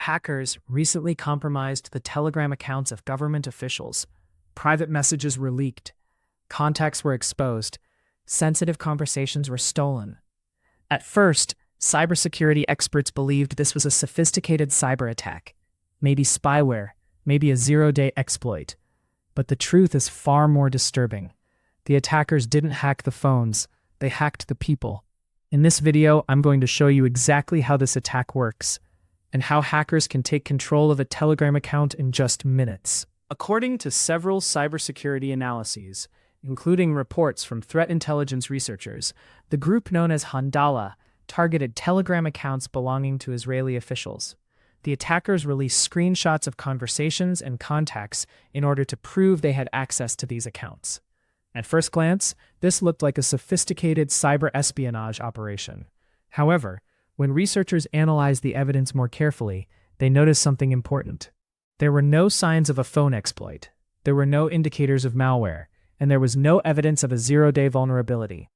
Hackers recently compromised the Telegram accounts of government officials. Private messages were leaked. Contacts were exposed. Sensitive conversations were stolen. At first, cybersecurity experts believed this was a sophisticated cyber attack, maybe spyware, maybe a zero-day exploit. But the truth is far more disturbing. The attackers didn't hack the phones, they hacked the people. In this video, I'm going to show you exactly how this attack works, and how hackers can take control of a Telegram account in just minutes. According to several cybersecurity analyses, including reports from threat intelligence researchers, the group known as Handala targeted Telegram accounts belonging to Israeli officials. The attackers released screenshots of conversations and contacts in order to prove they had access to these accounts. At first glance, this looked like a sophisticated cyber espionage operation. However, when researchers analyzed the evidence more carefully, they noticed something important. There were no signs of a phone exploit, there were no indicators of malware, and there was no evidence of a zero-day vulnerability.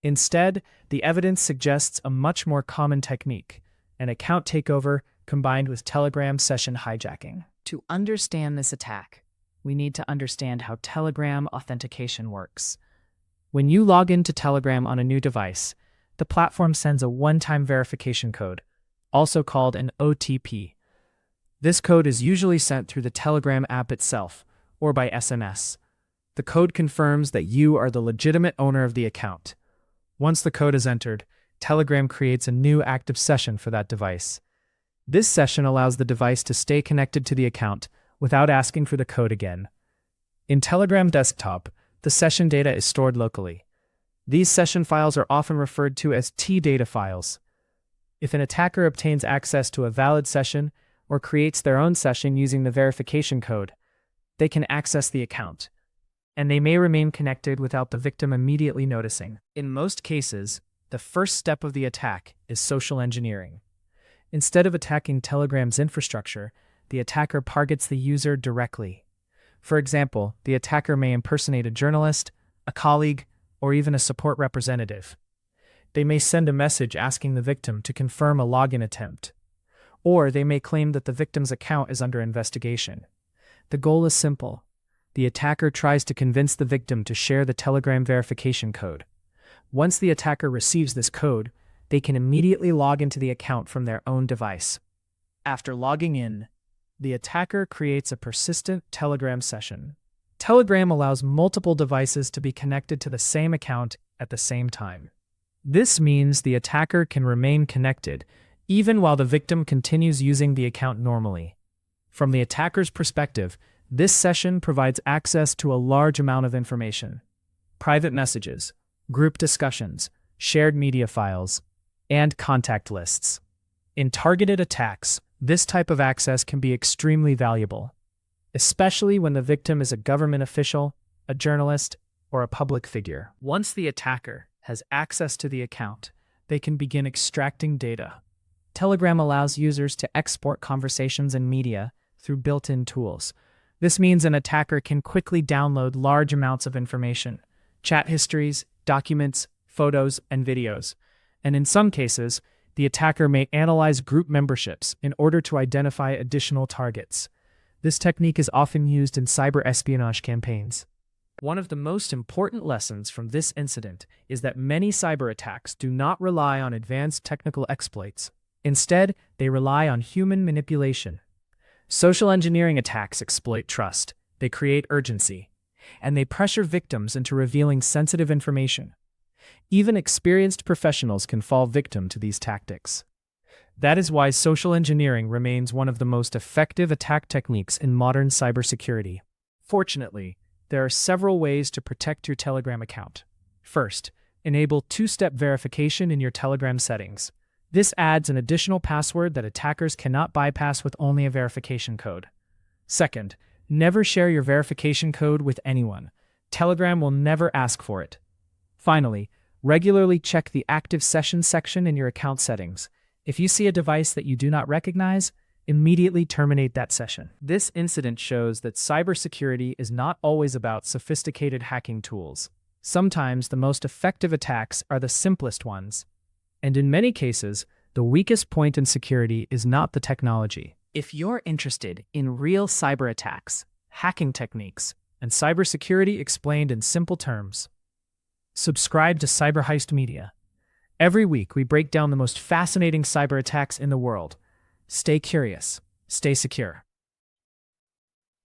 Instead, the evidence suggests a much more common technique, an account takeover combined with Telegram session hijacking. To understand this attack, we need to understand how Telegram authentication works. When you log into Telegram on a new device, the platform sends a one-time verification code, also called an OTP. This code is usually sent through the Telegram app itself, or by SMS. The code confirms that you are the legitimate owner of the account. Once the code is entered, Telegram creates a new active session for that device. This session allows the device to stay connected to the account without asking for the code again. In Telegram Desktop, the session data is stored locally. These session files are often referred to as T-data files. If an attacker obtains access to a valid session or creates their own session using the verification code, they can access the account, and they may remain connected without the victim immediately noticing. In most cases, the first step of the attack is social engineering. Instead of attacking Telegram's infrastructure, the attacker targets the user directly. For example, the attacker may impersonate a journalist, a colleague, or even a support representative. They may send a message asking the victim to confirm a login attempt, or they may claim that the victim's account is under investigation. The goal is simple. The attacker tries to convince the victim to share the Telegram verification code. Once the attacker receives this code, they can immediately log into the account from their own device. After logging in, the attacker creates a persistent Telegram session. Telegram allows multiple devices to be connected to the same account at the same time. This means the attacker can remain connected even while the victim continues using the account normally. From the attacker's perspective, this session provides access to a large amount of information: private messages, group discussions, shared media files, and contact lists. In targeted attacks, this type of access can be extremely valuable, especially when the victim is a government official, a journalist, or a public figure. Once the attacker has access to the account, they can begin extracting data. Telegram allows users to export conversations and media through built-in tools. This means an attacker can quickly download large amounts of information: chat histories, documents, photos, and videos. And in some cases, the attacker may analyze group memberships in order to identify additional targets. This technique is often used in cyber espionage campaigns. One of the most important lessons from this incident is that many cyber attacks do not rely on advanced technical exploits. Instead, they rely on human manipulation. Social engineering attacks exploit trust, they create urgency, and they pressure victims into revealing sensitive information. Even experienced professionals can fall victim to these tactics. That is why social engineering remains one of the most effective attack techniques in modern cybersecurity. Fortunately, there are several ways to protect your Telegram account. First, enable two-step verification in your Telegram settings. This adds an additional password that attackers cannot bypass with only a verification code. Second, never share your verification code with anyone. Telegram will never ask for it. Finally, regularly check the active session section in your account settings. If you see a device that you do not recognize, immediately terminate that session. This incident shows that cybersecurity is not always about sophisticated hacking tools. Sometimes the most effective attacks are the simplest ones. And in many cases, The weakest point in security is not the technology. If you're interested in real cyber attacks, hacking techniques, and cybersecurity explained in simple terms, subscribe to Cyber Heist Media. Every week, we break down the most fascinating cyber attacks in the world. Stay curious, stay secure.